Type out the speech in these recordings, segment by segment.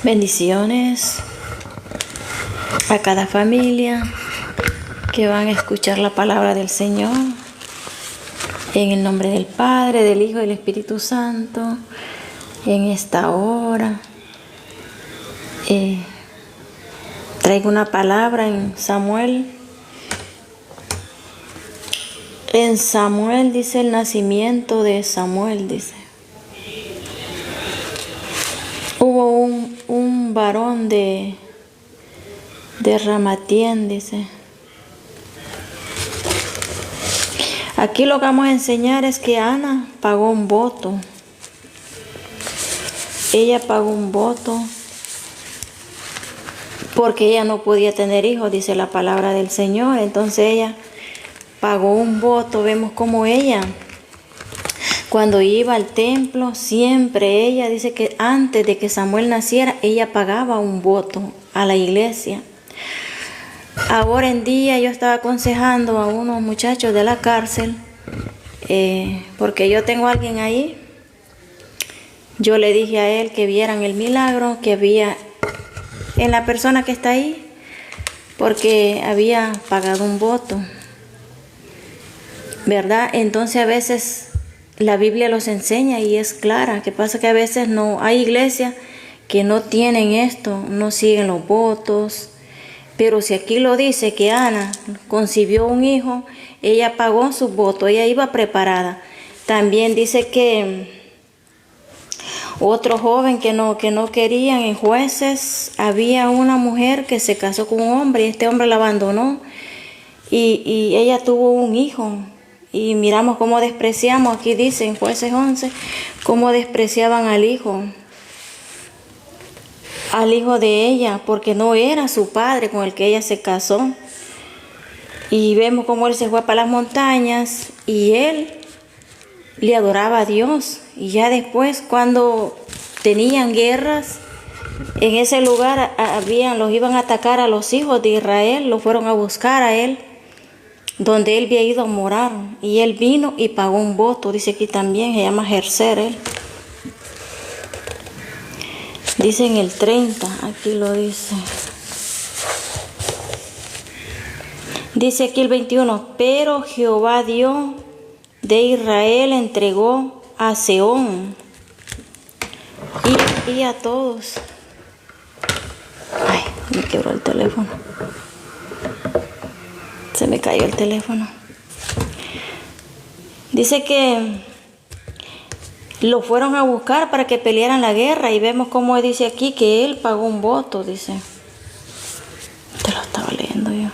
Bendiciones a cada familia que van a escuchar la palabra del Señor. En el nombre del Padre, del Hijo y del Espíritu Santo, en esta hora traigo una palabra en Samuel. En Samuel dice el nacimiento de Samuel, dice. Hubo un varón de Ramatien, dice. Aquí lo que vamos a enseñar es que Ana pagó un voto. Ella pagó un voto porque ella no podía tener hijos, dice la palabra del Señor. Entonces ella pagó un voto. Vemos como ella, cuando iba al templo, siempre ella dice que antes de que Samuel naciera, ella pagaba un voto a la iglesia. Ahora en día yo estaba aconsejando a unos muchachos de la cárcel, porque yo tengo a alguien ahí. Yo le dije a él que vieran el milagro que había en la persona que está ahí, porque había pagado un voto, ¿verdad? Entonces a veces la Biblia los enseña y es clara. Que pasa que a veces no hay iglesias que no tienen esto, no siguen los votos. Pero si aquí lo dice que Ana concibió un hijo, ella pagó su voto, ella iba preparada. También dice que otro joven que no querían en Jueces, había una mujer que se casó con un hombre y este hombre la abandonó y ella tuvo un hijo. Y miramos cómo despreciamos, aquí dice en Jueces 11, cómo despreciaban al hijo de ella, porque no era su padre con el que ella se casó. Y vemos cómo él se fue para las montañas y él le adoraba a Dios. Y ya después, cuando tenían guerras, en ese lugar los iban a atacar a los hijos de Israel, los fueron a buscar a él, donde él había ido a morar. Y él vino y pagó un voto, dice aquí también, se llama Jerser él. Dice en el 30, aquí lo dice. Dice aquí el 21, pero Jehová Dios de Israel entregó a Sehón y a todos. Ay, me quebró el teléfono. Se me cayó el teléfono. Dice que lo fueron a buscar para que pelearan la guerra y vemos cómo dice aquí que él pagó un voto, dice. Te lo estaba leyendo yo.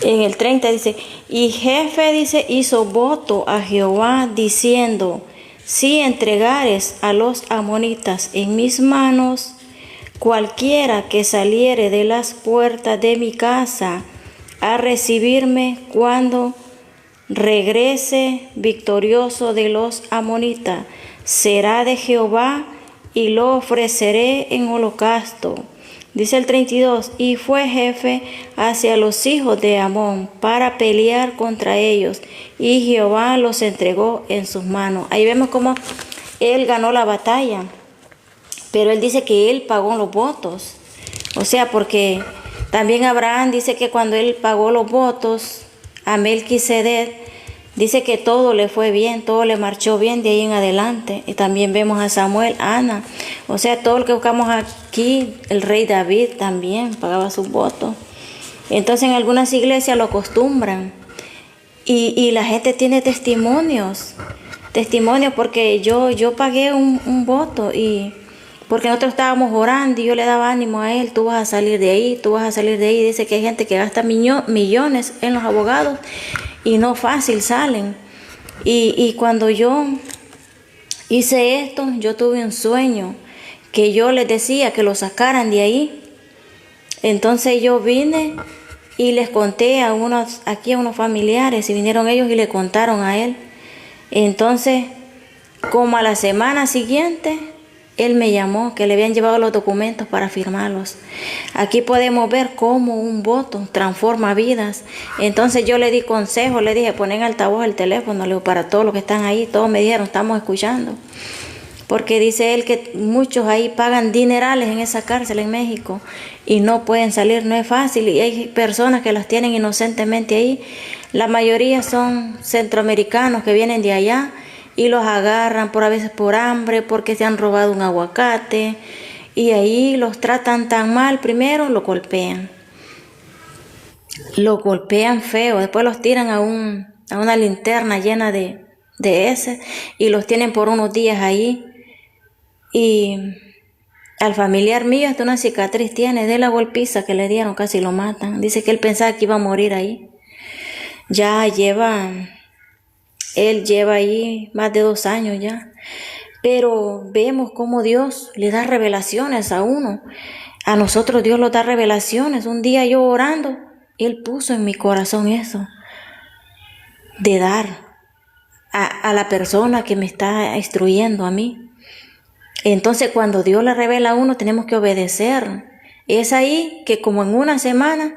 En el 30 dice, y jefe dice, hizo voto a Jehová diciendo, si entregares a los amonitas en mis manos, cualquiera que saliere de las puertas de mi casa a recibirme cuando regrese victorioso de los amonitas, será de Jehová y lo ofreceré en holocausto. Dice el 32, y fue jefe hacia los hijos de Amón para pelear contra ellos, y Jehová los entregó en sus manos. Ahí vemos cómo él ganó la batalla, pero él dice que él pagó los votos. O sea, porque también Abraham dice que cuando él pagó los votos a Melquisedec, dice que todo le fue bien, todo le marchó bien de ahí en adelante. Y también vemos a Samuel, Ana. O sea, todo lo que buscamos aquí, el rey David también pagaba sus votos. Entonces en algunas iglesias lo acostumbran. Y la gente tiene testimonios porque yo pagué un voto y porque nosotros estábamos orando y yo le daba ánimo a él, tú vas a salir de ahí, tú vas a salir de ahí. Dice que hay gente que gasta millones en los abogados y no fácil salen. Y cuando yo hice esto, yo tuve un sueño que yo les decía que lo sacaran de ahí. Entonces yo vine y les conté a unos familiares y vinieron ellos y le contaron a él. Entonces, como a la semana siguiente, él me llamó, que le habían llevado los documentos para firmarlos. Aquí podemos ver cómo un voto transforma vidas. Entonces yo le di consejo, le dije, ponen altavoz el teléfono, le digo, para todos los que están ahí. Todos me dijeron, estamos escuchando. Porque dice él que muchos ahí pagan dinerales en esa cárcel en México y no pueden salir, no es fácil. Y hay personas que las tienen inocentemente ahí. La mayoría son centroamericanos que vienen de allá y los agarran a veces por hambre, porque se han robado un aguacate, y ahí los tratan tan mal. Primero lo golpean feo, después los tiran a una linterna llena de heces y los tienen por unos días ahí. Y al familiar mío hasta una cicatriz tiene de la golpiza que le dieron, casi lo matan. Dice que él pensaba que iba a morir ahí. Él lleva ahí más de 2 años ya. Pero vemos cómo Dios le da revelaciones a uno. A nosotros Dios nos da revelaciones. Un día yo orando, Él puso en mi corazón eso, de dar a la persona que me está instruyendo a mí. Entonces cuando Dios le revela a uno, tenemos que obedecer. Es ahí que como en una semana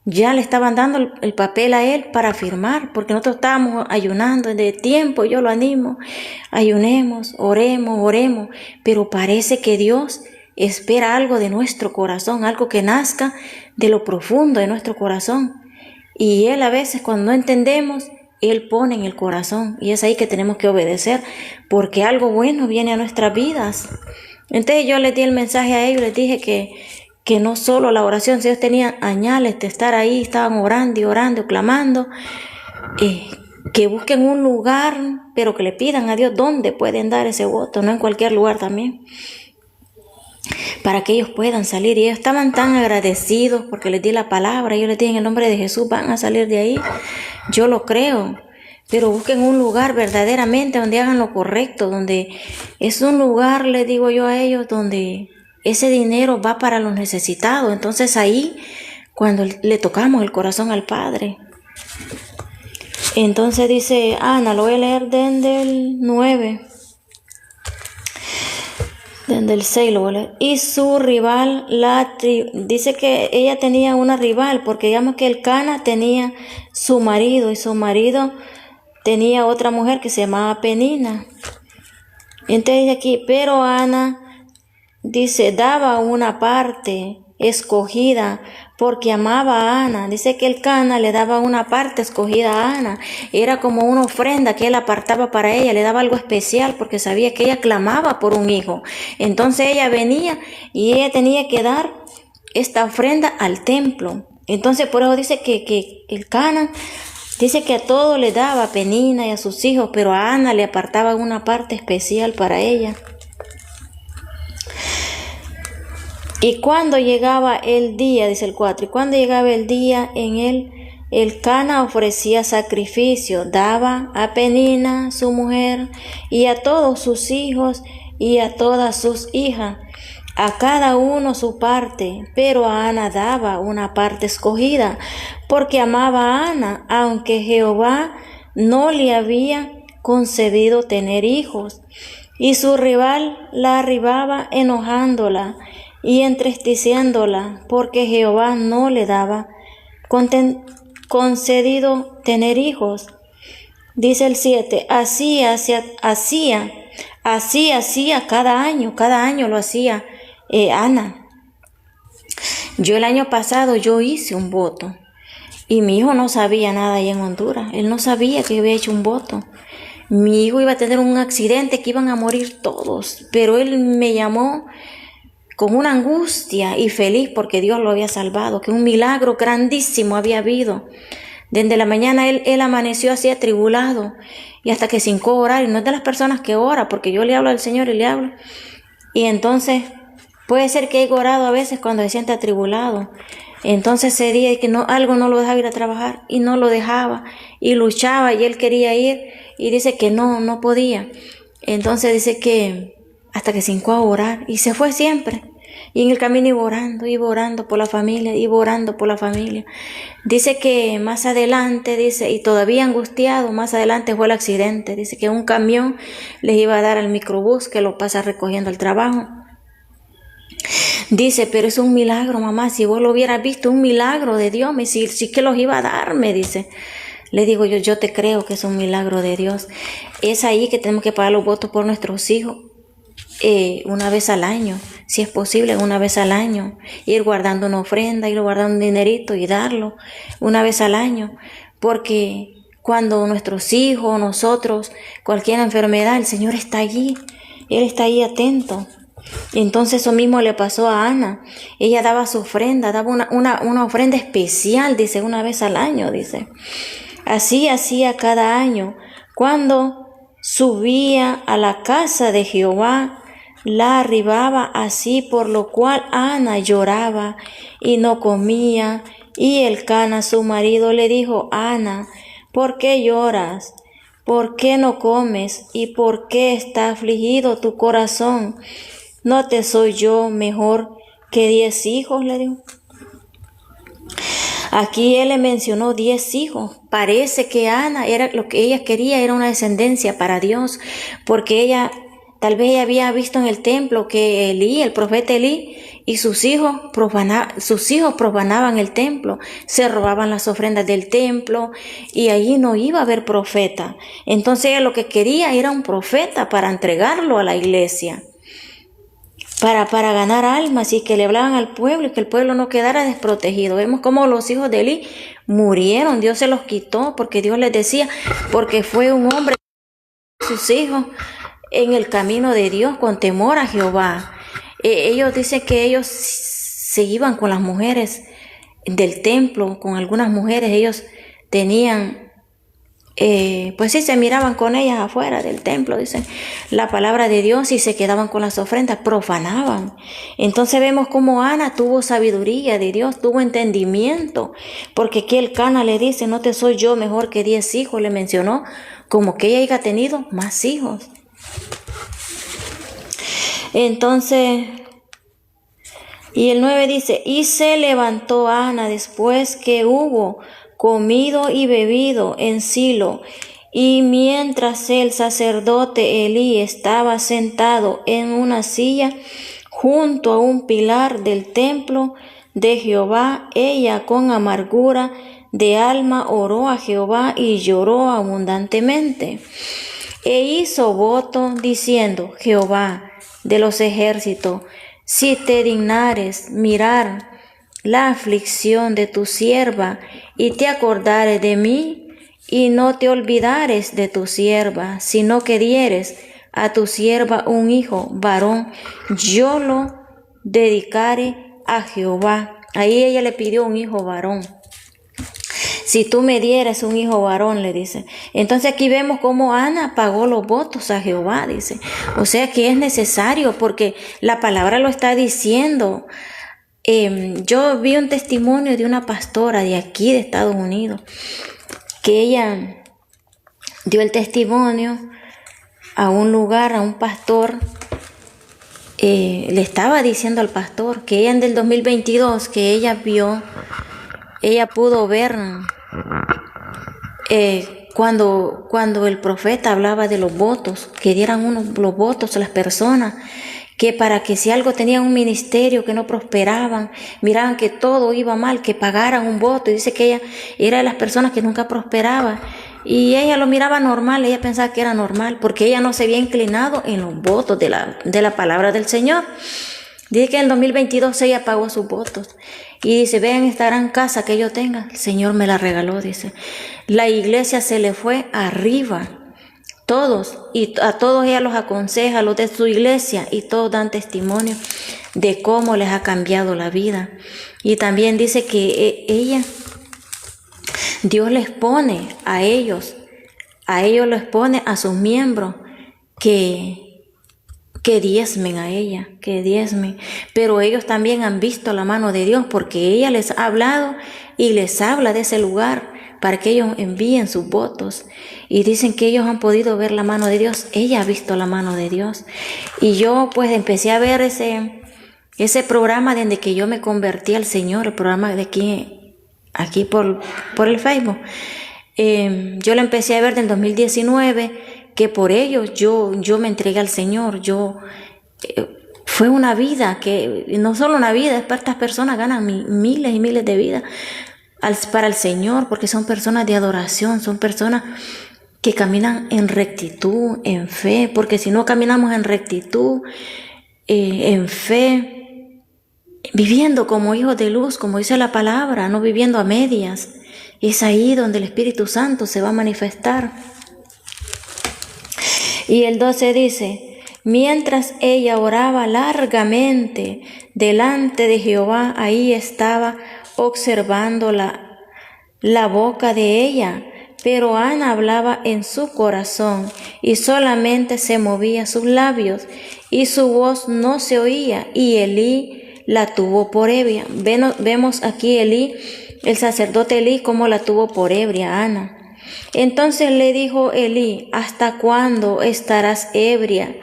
ya le estaban dando el papel a él para firmar, porque nosotros estábamos ayunando de tiempo. Yo lo animo, ayunemos, oremos, pero parece que Dios espera algo de nuestro corazón, algo que nazca de lo profundo de nuestro corazón. Y Él a veces cuando no entendemos, Él pone en el corazón, y es ahí que tenemos que obedecer, porque algo bueno viene a nuestras vidas. Entonces yo les di el mensaje a ellos, les dije que no solo la oración, si ellos tenían añales de estar ahí, estaban orando y orando, clamando, que busquen un lugar, pero que le pidan a Dios dónde pueden dar ese voto, no en cualquier lugar también, para que ellos puedan salir. Y ellos estaban tan agradecidos porque les di la palabra. Yo les dije, en el nombre de Jesús van a salir de ahí. Yo lo creo, pero busquen un lugar verdaderamente donde hagan lo correcto, donde es un lugar, les digo yo a ellos, donde ese dinero va para los necesitados. Entonces ahí, cuando le tocamos el corazón al Padre. Entonces dice Ana, lo voy a leer desde el 9. Desde el 6 lo voy a leer. Y su rival, dice que ella tenía una rival, porque digamos que el Cana tenía su marido, y su marido tenía otra mujer que se llamaba Penina. Entonces aquí, pero Ana, dice, daba una parte escogida porque amaba a Ana. Dice que el Cana le daba una parte escogida a Ana. Era como una ofrenda que él apartaba para ella, le daba algo especial porque sabía que ella clamaba por un hijo. Entonces ella venía y ella tenía que dar esta ofrenda al templo. Entonces por eso dice que el Cana, dice que a todo le daba, a Penina y a sus hijos, pero a Ana le apartaba una parte especial para ella. Y cuando llegaba el día, dice el 4, y cuando llegaba el día en él, el Cana ofrecía sacrificio, daba a Penina, su mujer, y a todos sus hijos y a todas sus hijas, a cada uno su parte, pero a Ana daba una parte escogida, porque amaba a Ana, aunque Jehová no le había concedido tener hijos. Y su rival la arribaba enojándola y entristeciéndola, porque Jehová no le daba concedido tener hijos. Dice el 7, así hacía cada año lo hacía Ana. Yo el año pasado yo hice un voto y mi hijo no sabía nada ahí en Honduras. Él no sabía que yo había hecho un voto. Mi hijo iba a tener un accidente, que iban a morir todos, pero él me llamó con una angustia y feliz porque Dios lo había salvado, que un milagro grandísimo había habido. Desde la mañana él amaneció así atribulado y hasta que se hincó a orar, y no es de las personas que ora, porque yo le hablo al Señor y le hablo. Y entonces puede ser que haya orado a veces cuando se siente atribulado. Entonces ese día que algo no lo dejaba ir a trabajar y no lo dejaba y luchaba y él quería ir y dice que no podía. Entonces dice que hasta que se hincó a orar y se fue siempre. Y en el camino iba orando por la familia, iba orando por la familia. Dice que más adelante, dice, y todavía angustiado, más adelante fue el accidente. Dice que un camión les iba a dar al microbús que lo pasa recogiendo al trabajo. Dice, pero es un milagro, mamá, si vos lo hubieras visto, un milagro de Dios, sí que los iba a dar, me dice. Le digo yo te creo que es un milagro de Dios. Es ahí que tenemos que pagar los votos por nuestros hijos. Una vez al año, si es posible, una vez al año, ir guardando una ofrenda, ir guardando un dinerito y darlo una vez al año, porque cuando nuestros hijos, nosotros, cualquier enfermedad, el Señor está allí, Él está ahí atento. Entonces eso mismo le pasó a Ana. Ella daba su ofrenda, daba una ofrenda especial, dice, una vez al año, dice. Así hacía cada año. Cuando subía a la casa de Jehová, la arribaba así, por lo cual Ana lloraba y no comía. Y Elcana, su marido, le dijo, Ana, ¿por qué lloras? ¿Por qué no comes? ¿Y por qué está afligido tu corazón? ¿No te soy yo mejor que 10 hijos? Le dijo. Aquí él le mencionó 10 hijos. Parece que Ana era lo que ella quería, era una descendencia para Dios, porque tal vez ella había visto en el templo que el profeta Elí y sus hijos profanaban el templo, se robaban las ofrendas del templo y allí no iba a haber profeta. Entonces ella lo que quería era un profeta para entregarlo a la iglesia. Para ganar almas y que le hablaban al pueblo y que el pueblo no quedara desprotegido. Vemos cómo los hijos de Elí murieron, Dios se los quitó porque Dios les decía, porque fue un hombre, sus hijos, en el camino de Dios con temor a Jehová. Ellos dicen que ellos se iban con las mujeres del templo, con algunas mujeres, ellos tenían... pues sí, se miraban con ellas afuera del templo, dicen la palabra de Dios, y se quedaban con las ofrendas, profanaban. Entonces vemos cómo Ana tuvo sabiduría de Dios, tuvo entendimiento, porque aquí Elcana le dice, no te soy yo mejor que 10 hijos, le mencionó como que ella haya tenido más hijos. Entonces, y el 9 dice, y se levantó Ana después que hubo comido y bebido en Silo, y mientras el sacerdote Elí estaba sentado en una silla junto a un pilar del templo de Jehová, ella con amargura de alma oró a Jehová y lloró abundantemente. E hizo voto diciendo, Jehová de los ejércitos, si te dignares mirar la aflicción de tu sierva, y te acordares de mí, y no te olvidares de tu sierva, sino que dieres a tu sierva un hijo varón, yo lo dedicaré a Jehová. Ahí ella le pidió un hijo varón. Si tú me dieras un hijo varón, le dice. Entonces aquí vemos cómo Ana pagó los votos a Jehová, dice. O sea que es necesario, porque la palabra lo está diciendo. Yo vi un testimonio de una pastora de aquí de Estados Unidos, que ella dio el testimonio a un lugar, a un pastor. Le estaba diciendo al pastor que ella en el 2022, que ella pudo ver cuando el profeta hablaba de los votos, que dieran los votos a las personas, que para que si algo tenían un ministerio que no prosperaban, miraban que todo iba mal, que pagaran un voto. Y dice que ella era de las personas que nunca prosperaba. Y ella lo miraba normal, ella pensaba que era normal, porque ella no se había inclinado en los votos de la palabra del Señor. Dice que en el 2022 ella pagó sus votos. Y dice, vean esta gran casa que yo tenga, el Señor me la regaló, dice. La iglesia se le fue arriba. Todos, y a todos ella los aconseja, los de su iglesia, y todos dan testimonio de cómo les ha cambiado la vida. Y también dice que Dios les pone a ellos les pone a sus miembros que diezmen a ella, que diezmen. Pero ellos también han visto la mano de Dios, porque ella les ha hablado y les habla de ese lugar para que ellos envíen sus votos. Y dicen que ellos han podido ver la mano de Dios. Ella ha visto la mano de Dios. Y yo pues empecé a ver Ese programa desde que yo me convertí al Señor, el programa de aquí por el Facebook, yo lo empecé a ver en el 2019, que por ello yo me entregué al Señor. Fue una vida que, no solo una vida, estas personas ganan miles y miles de vidas para el Señor, porque son personas de adoración, son personas que caminan en rectitud, en fe, porque si no caminamos en rectitud, en fe, viviendo como hijos de luz, como dice la palabra, no viviendo a medias, es ahí donde el Espíritu Santo se va a manifestar. Y el 12 dice: mientras ella oraba largamente delante de Jehová, ahí estaba observando la boca de ella, pero Ana hablaba en su corazón y solamente se movía sus labios y su voz no se oía, y Elí la tuvo por ebria. Vemos aquí el sacerdote Elí, cómo la tuvo por ebria a Ana. Entonces le dijo Elí: ¿hasta cuándo estarás ebria?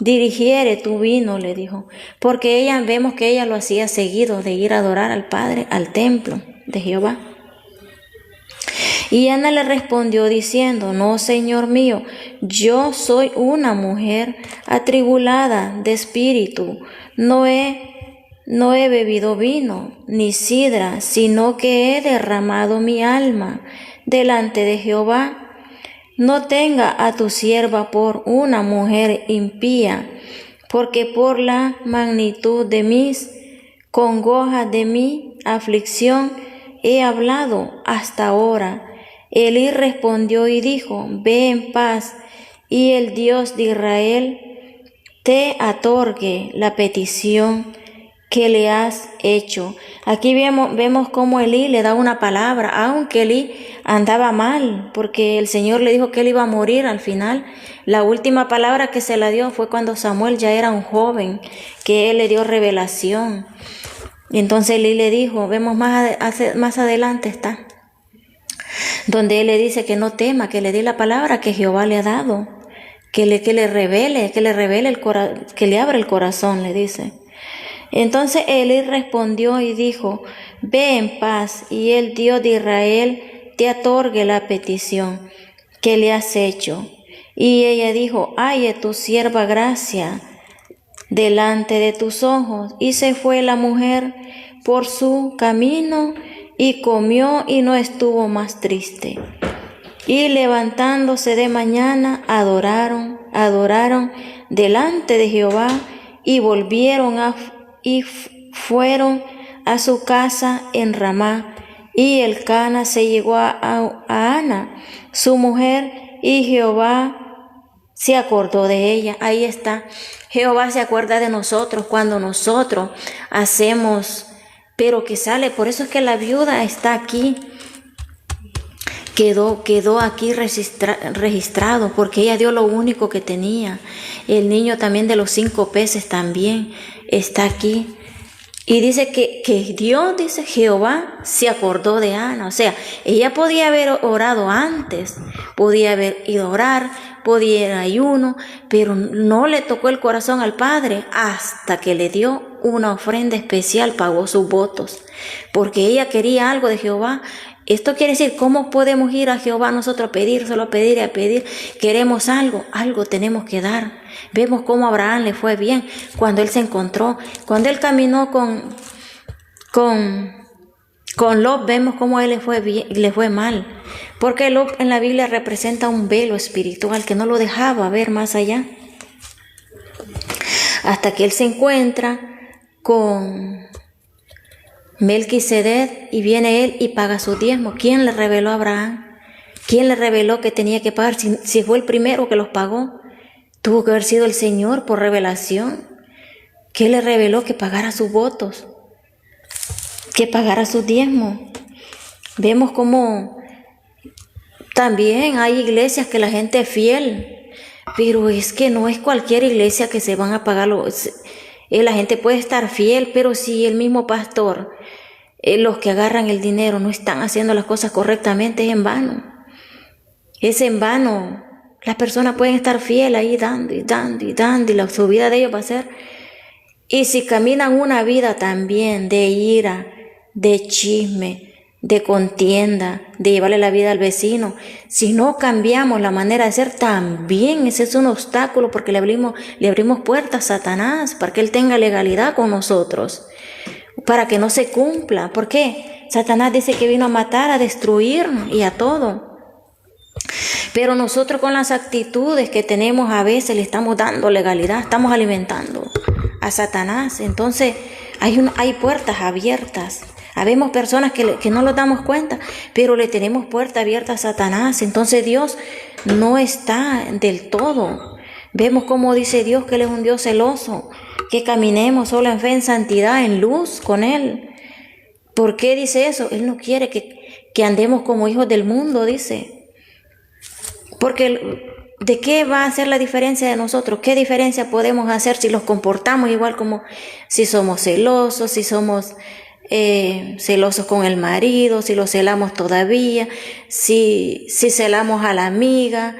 Dirigiere tu vino, le dijo, porque vemos que ella lo hacía seguido de ir a adorar al Padre, al templo de Jehová. Y Ana le respondió diciendo: no, Señor mío, yo soy una mujer atribulada de espíritu, no he bebido vino ni sidra, sino que he derramado mi alma delante de Jehová. No tenga a tu sierva por una mujer impía, porque por la magnitud de mis congojas, de mi aflicción, he hablado hasta ahora. Elí respondió y dijo: ve en paz, y el Dios de Israel te otorgue la petición que le has hecho. Aquí vemos cómo Elí le da una palabra, aunque Elí andaba mal, porque el Señor le dijo que él iba a morir al final. La última palabra que se la dio fue cuando Samuel ya era un joven, que él le dio revelación. Y entonces Elí le dijo, vemos más adelante está, donde él le dice que no tema, que le dé la palabra que Jehová le ha dado, que le revele que le abra el corazón, le dice. Entonces Elí respondió y dijo: ve en paz, y el Dios de Israel te otorgue la petición que le has hecho. Y ella dijo: halle tu sierva gracia delante de tus ojos. Y se fue la mujer por su camino y comió y no estuvo más triste. Y levantándose de mañana adoraron delante de Jehová y fueron a su casa en Ramá. Y Elcana se llegó a Ana, su mujer, y Jehová se acordó de ella. Ahí está. Jehová se acuerda de nosotros cuando nosotros hacemos, pero que sale. Por eso es que la viuda está aquí. Quedó aquí registrado, porque ella dio lo único que tenía. El niño también de los 5 peces también está aquí. Y dice que Dios, dice Jehová, se acordó de Ana. O sea, ella podía haber orado antes, podía haber ido a orar, podía ir a ayuno, pero no le tocó el corazón al Padre hasta que le dio una ofrenda especial, pagó sus votos, porque ella quería algo de Jehová. Esto quiere decir, ¿cómo podemos ir a Jehová nosotros a pedir, solo a pedir y a pedir? Queremos algo tenemos que dar. Vemos cómo a Abraham le fue bien cuando él se encontró, cuando él caminó con Lot, vemos cómo a él le fue mal, porque Lot en la Biblia representa un velo espiritual que no lo dejaba ver más allá, hasta que él se encuentra con Melquisedec y viene él y paga su diezmo. ¿Quién le reveló a Abraham? ¿Quién le reveló que tenía que pagar? Si fue el primero que los pagó, tuvo que haber sido el Señor por revelación. ¿Quién le reveló que pagara sus votos? Que pagara sus diezmos. Vemos como también hay iglesias que la gente es fiel, pero es que no es cualquier iglesia que se van a pagar la gente puede estar fiel, pero si el mismo pastor, los que agarran el dinero no están haciendo las cosas correctamente, es en vano. Es en vano. Las personas pueden estar fieles ahí dando, y la su vida de ellos va a ser Y si caminan una vida también de ira, de chisme, de contienda, de llevarle la vida al vecino, si no cambiamos la manera de ser, también ese es un obstáculo porque le abrimos puertas a Satanás para que él tenga legalidad con nosotros, para que no se cumpla. ¿Por qué? Satanás dice que vino a matar, a destruir y a todo. Pero nosotros con las actitudes que tenemos a veces le estamos dando legalidad, estamos alimentando a Satanás. Entonces hay puertas abiertas. Habemos personas que no nos damos cuenta, pero le tenemos puertas abiertas a Satanás. Entonces Dios no está del todo. Vemos cómo dice Dios que Él es un Dios celoso, que caminemos solo en fe, en santidad, en luz con Él. ¿Por qué dice eso? Él no quiere que andemos como hijos del mundo, dice. Porque ¿de qué va a hacer la diferencia de nosotros? ¿Qué diferencia podemos hacer si los comportamos igual, como si somos celosos, si somos celosos con el marido, si lo celamos todavía, si celamos a la amiga,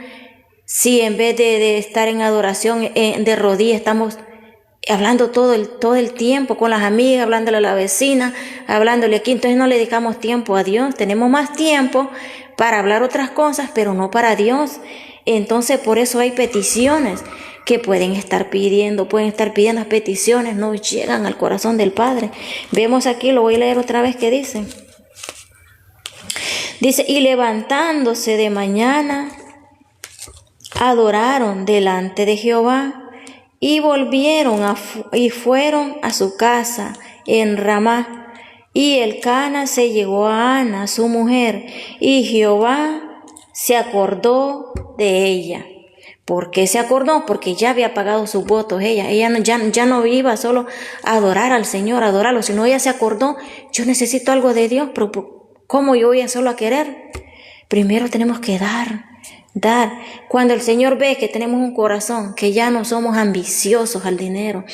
si en vez de estar en adoración de rodillas estamos hablando todo el tiempo con las amigas, hablándole a la vecina, hablándole aquí? Entonces no le dedicamos tiempo a Dios. Tenemos más tiempo para hablar otras cosas, pero no para Dios. Entonces por eso hay peticiones que pueden estar pidiendo las peticiones, no llegan al corazón del Padre. Vemos aquí, lo voy a leer otra vez, que dice, y levantándose de mañana, adoraron delante de Jehová, y y fueron a su casa en Ramá. Y Elcana se llegó a Ana, su mujer, y Jehová se acordó de ella. ¿Por qué se acordó? Porque ya había pagado sus votos ella. Ya no iba solo a adorar al Señor, a adorarlo, sino ella se acordó, yo necesito algo de Dios, pero ¿cómo yo voy a solo a querer? Primero tenemos que dar. Cuando el Señor ve que tenemos un corazón, que ya no somos ambiciosos al dinero,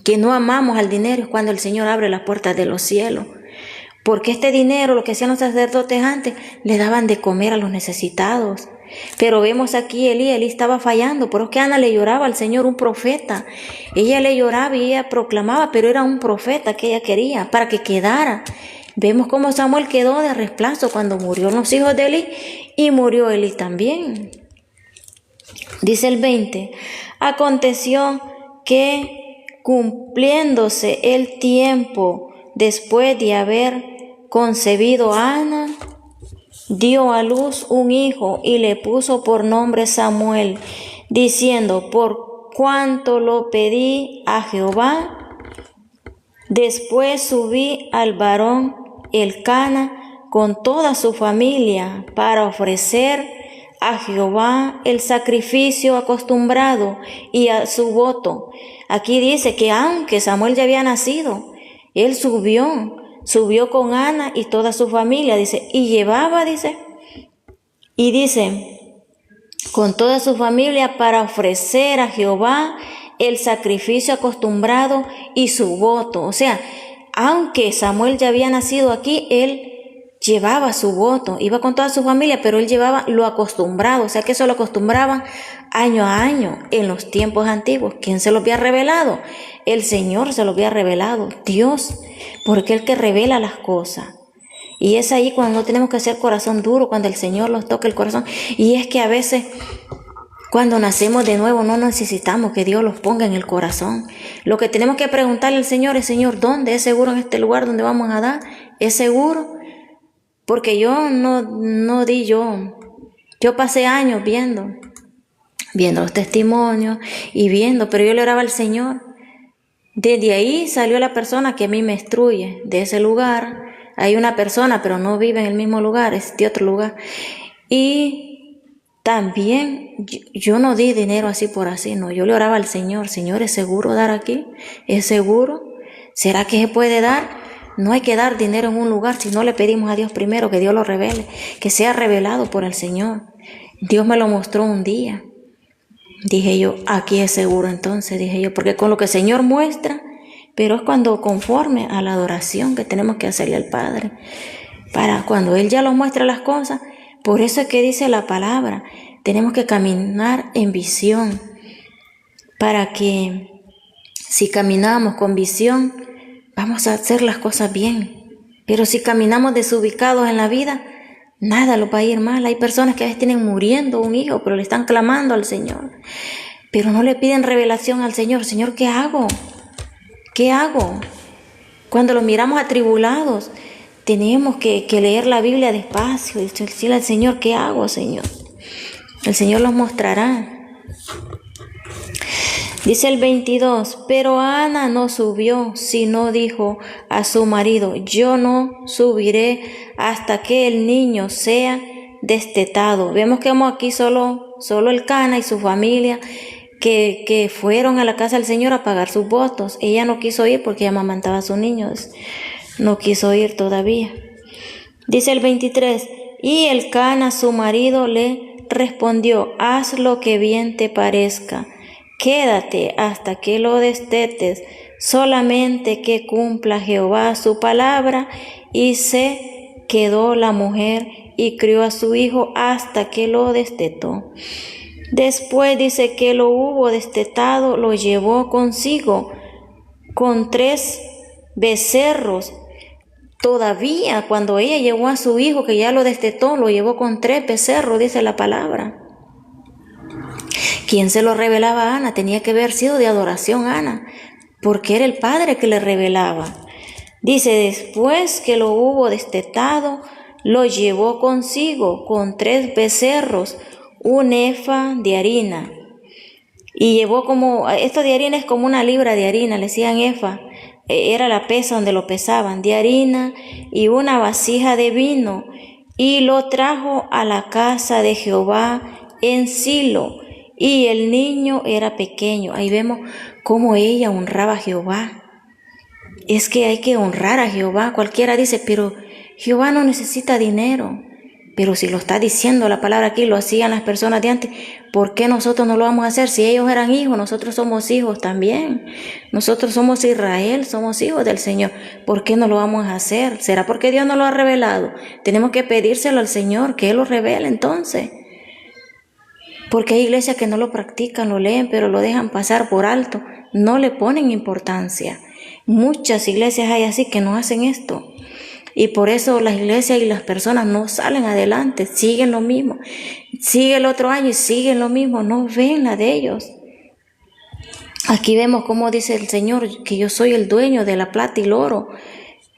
que no amamos al dinero, es cuando el Señor abre las puertas de los cielos. Porque este dinero, lo que hacían los sacerdotes antes, le daban de comer a los necesitados. Pero vemos aquí Elí estaba fallando, pero es que Ana le lloraba al Señor, un profeta. Ella le lloraba y ella proclamaba, pero era un profeta que ella quería para que quedara. Vemos cómo Samuel quedó de reemplazo cuando murieron los hijos de Elí y murió Elí también. Dice el 20, aconteció que cumpliéndose el tiempo después de haber concebido a Ana, dio a luz un hijo y le puso por nombre Samuel, diciendo, por cuanto lo pedí a Jehová. Después subí al varón Elcana con toda su familia para ofrecer a Jehová el sacrificio acostumbrado y a su voto. Aquí dice que aunque Samuel ya había nacido, él subió con Ana y toda su familia, dice, y llevaba, dice, con toda su familia para ofrecer a Jehová el sacrificio acostumbrado y su voto. O sea, aunque Samuel ya había nacido aquí, él llevaba su voto, iba con toda su familia, pero él llevaba lo acostumbrado. O sea, que eso lo acostumbraban año a año en los tiempos antiguos. ¿Quién se lo había revelado? El Señor se lo había revelado, Dios, porque Él que revela las cosas. Y es ahí cuando no tenemos que hacer corazón duro, cuando el Señor nos toca el corazón. Y es que a veces cuando nacemos de nuevo no necesitamos que Dios los ponga en el corazón. Lo que tenemos que preguntarle al Señor es, Señor, ¿dónde? ¿Es seguro en este lugar donde vamos a dar? ¿Es seguro? Porque yo yo pasé años viendo los testimonios y pero yo le oraba al Señor. Desde ahí salió la persona que a mí me instruye, de ese lugar. Hay una persona, pero no vive en el mismo lugar, es de otro lugar. Y también yo no di dinero así por así, no. Yo le oraba al Señor, Señor, ¿es seguro dar aquí? ¿Es seguro? ¿Será que se puede dar? No hay que dar dinero en un lugar si no le pedimos a Dios primero que Dios lo revele, que sea revelado por el Señor. Dios me lo mostró un día. Dije yo, aquí es seguro entonces, porque con lo que el Señor muestra, pero es cuando conforme a la adoración que tenemos que hacerle al Padre, para cuando Él ya nos muestra las cosas. Por eso es que dice la palabra, tenemos que caminar en visión, para que Si caminamos con visión, vamos a hacer las cosas bien. Pero si caminamos desubicados en la vida, nada lo va a ir mal. Hay personas que a veces tienen muriendo un hijo, pero le están clamando al Señor. Pero no le piden revelación al Señor. Señor, ¿qué hago? ¿Qué hago? Cuando los miramos atribulados, tenemos que leer la Biblia despacio y decirle al Señor, ¿qué hago, Señor? El Señor los mostrará. Dice el 22, pero Ana no subió, sino dijo a su marido, yo no subiré hasta que el niño sea destetado. Vemos que aquí solo el Cana y su familia que fueron a la casa del Señor a pagar sus votos. Ella no quiso ir porque ella amamantaba a sus niños. No quiso ir todavía. Dice el 23, y el Cana, su marido, le respondió, haz lo que bien te parezca. Quédate hasta que lo destetes, solamente que cumpla Jehová su palabra. Y se quedó la mujer y crió a su hijo hasta que lo destetó. Después dice que lo hubo destetado, lo llevó consigo con 3 becerros. Todavía cuando ella llevó a su hijo que ya lo destetó, lo llevó con 3 becerros, dice la palabra. ¿Quién se lo revelaba a Ana? Tenía que haber sido de adoración Ana, porque era el padre que le revelaba. Dice, después que lo hubo destetado, lo llevó consigo con 3 becerros, 1 efa de harina. Y llevó esto de harina es como 1 libra de harina, le decían efa. Era la pesa donde lo pesaban, de harina y 1 vasija de vino. Y lo trajo a la casa de Jehová en Silo. Y el niño era pequeño. Ahí vemos cómo ella honraba a Jehová. Es que hay que honrar a Jehová. Cualquiera dice, pero Jehová no necesita dinero. Pero si lo está diciendo la palabra aquí, lo hacían las personas de antes, ¿por qué nosotros no lo vamos a hacer? Si ellos eran hijos, nosotros somos hijos también. Nosotros somos Israel, somos hijos del Señor. ¿Por qué no lo vamos a hacer? ¿Será porque Dios no lo ha revelado? Tenemos que pedírselo al Señor, que Él lo revele entonces. Porque hay iglesias que no lo practican, lo leen, pero lo dejan pasar por alto. No le ponen importancia. Muchas iglesias hay así que no hacen esto. Y por eso las iglesias y las personas no salen adelante, siguen lo mismo. Sigue el otro año y siguen lo mismo, no ven la de ellos. Aquí vemos cómo dice el Señor que yo soy el dueño de la plata y el oro.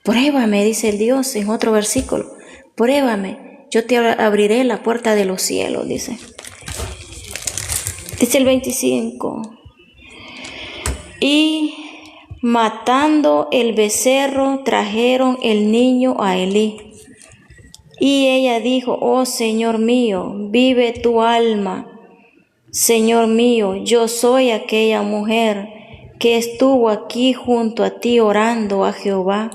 Pruébame, dice el Dios en otro versículo. Pruébame, yo te abriré la puerta de los cielos, dice. Dice el 25. Y matando el becerro, trajeron el niño a Elí. Y ella dijo, oh Señor mío, vive tu alma. Señor mío, yo soy aquella mujer que estuvo aquí junto a ti orando a Jehová.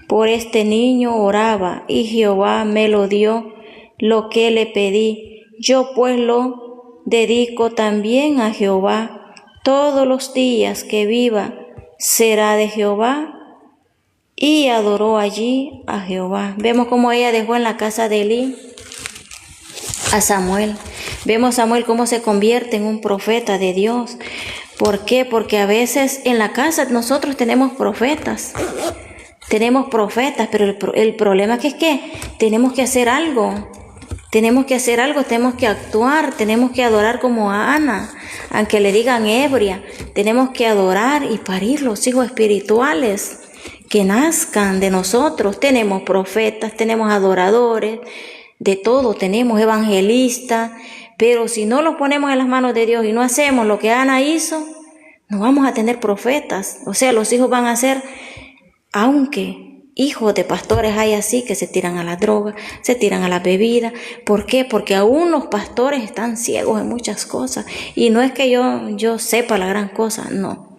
Por este niño oraba y Jehová me lo dio lo que le pedí. Yo pues lo dedico también a Jehová. Todos los días que viva será de Jehová. Y adoró allí a Jehová. Vemos cómo ella dejó en la casa de Elí a Samuel. Vemos a Samuel cómo se convierte en un profeta de Dios. ¿Por qué? Porque a veces en la casa nosotros tenemos profetas. Tenemos profetas, pero el problema es que tenemos que hacer algo. Tenemos que hacer algo, tenemos que actuar, tenemos que adorar como a Ana, aunque le digan ebria. Tenemos que adorar y parir los hijos espirituales que nazcan de nosotros. Tenemos profetas, tenemos adoradores, de todo, tenemos evangelistas, pero si no los ponemos en las manos de Dios y no hacemos lo que Ana hizo, no vamos a tener profetas. O sea, los hijos van a ser, aunque hijos de pastores hay así que se tiran a la droga, se tiran a la bebida. ¿Por qué? Porque aún los pastores están ciegos en muchas cosas. Y no es que yo sepa la gran cosa, no.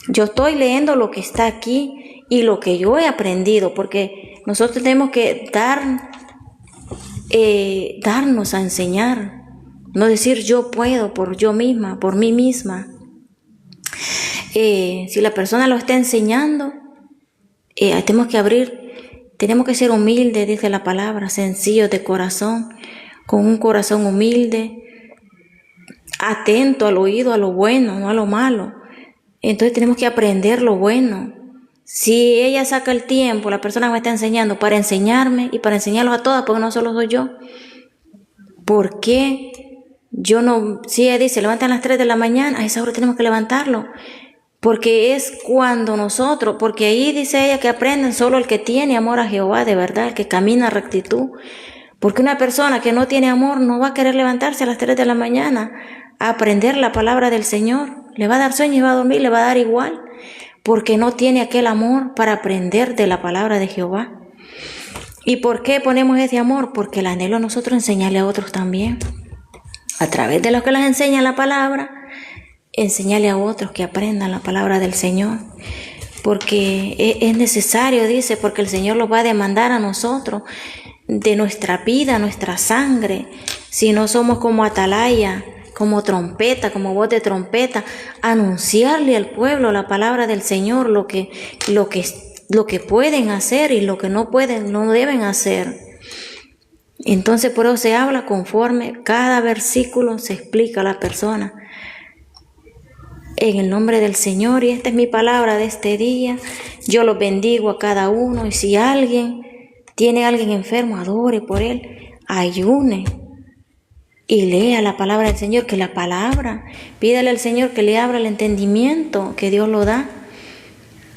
Yo estoy leyendo lo que está aquí y lo que yo he aprendido, porque nosotros tenemos que darnos a enseñar. No decir yo puedo por yo misma, por mí misma. Si la persona lo está enseñando, tenemos que ser humildes, dice la palabra, sencillos de corazón, con un corazón humilde, atento al oído, a lo bueno, no a lo malo. Entonces tenemos que aprender lo bueno. Si ella saca el tiempo, la persona que me está enseñando, para enseñarme y para enseñarlos a todas, porque no solo soy yo, ¿por qué yo no? Si ella dice, levantan a las 3 de la mañana, a esa hora tenemos que levantarlo. Porque es cuando nosotros, porque ahí dice ella que aprenden solo el que tiene amor a Jehová, de verdad, el que camina a rectitud. Porque una persona que no tiene amor no va a querer levantarse a las 3 de la mañana a aprender la palabra del Señor. Le va a dar sueño y va a dormir, le va a dar igual. Porque no tiene aquel amor para aprender de la palabra de Jehová. ¿Y por qué ponemos ese amor? Porque el anhelo nosotros enseñarle a otros también. A través de los que les enseña la palabra, enseñarle a otros que aprendan la palabra del Señor. Porque es necesario, dice, porque el Señor los va a demandar a nosotros de nuestra vida, nuestra sangre. Si no somos como atalaya, como trompeta, como voz de trompeta, anunciarle al pueblo la palabra del Señor, lo que pueden hacer y lo que no pueden, no deben hacer. Entonces por eso se habla conforme cada versículo se explica a la persona. En el nombre del Señor, y esta es mi palabra de este día, yo los bendigo a cada uno, y si alguien tiene a alguien enfermo, adore por él, ayune y lea la palabra del Señor, que la palabra, pídale al Señor que le abra el entendimiento, que Dios lo da.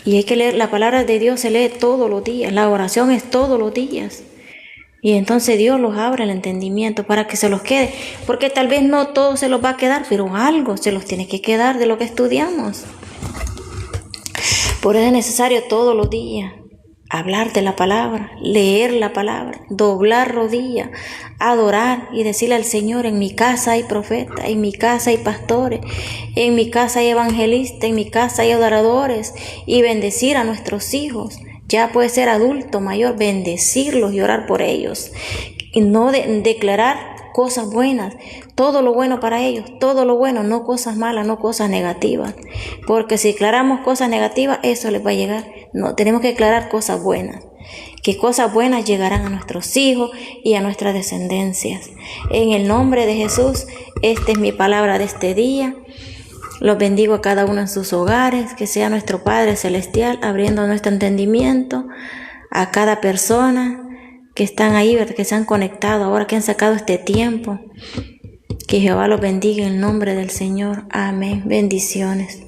Y hay que leer, la palabra de Dios se lee todos los días, la oración es todos los días. Y entonces Dios los abre el entendimiento para que se los quede, porque tal vez no todo se los va a quedar, pero algo se los tiene que quedar de lo que estudiamos. Por eso es necesario todos los días hablar de la palabra, leer la palabra, doblar rodillas, adorar y decirle al Señor: en mi casa hay profetas, en mi casa hay pastores, en mi casa hay evangelistas, en mi casa hay adoradores, y bendecir a nuestros hijos. Ya puede ser adulto, mayor, bendecirlos y orar por ellos. Y no declarar cosas buenas, todo lo bueno para ellos, todo lo bueno, no cosas malas, no cosas negativas. Porque si declaramos cosas negativas, eso les va a llegar. No, tenemos que declarar cosas buenas. Que cosas buenas llegarán a nuestros hijos y a nuestras descendencias. En el nombre de Jesús, esta es mi palabra de este día. Los bendigo a cada uno en sus hogares, que sea nuestro Padre Celestial abriendo nuestro entendimiento a cada persona que están ahí, ¿verdad?, que se han conectado ahora, que han sacado este tiempo. Que Jehová los bendiga en el nombre del Señor. Amén. Bendiciones.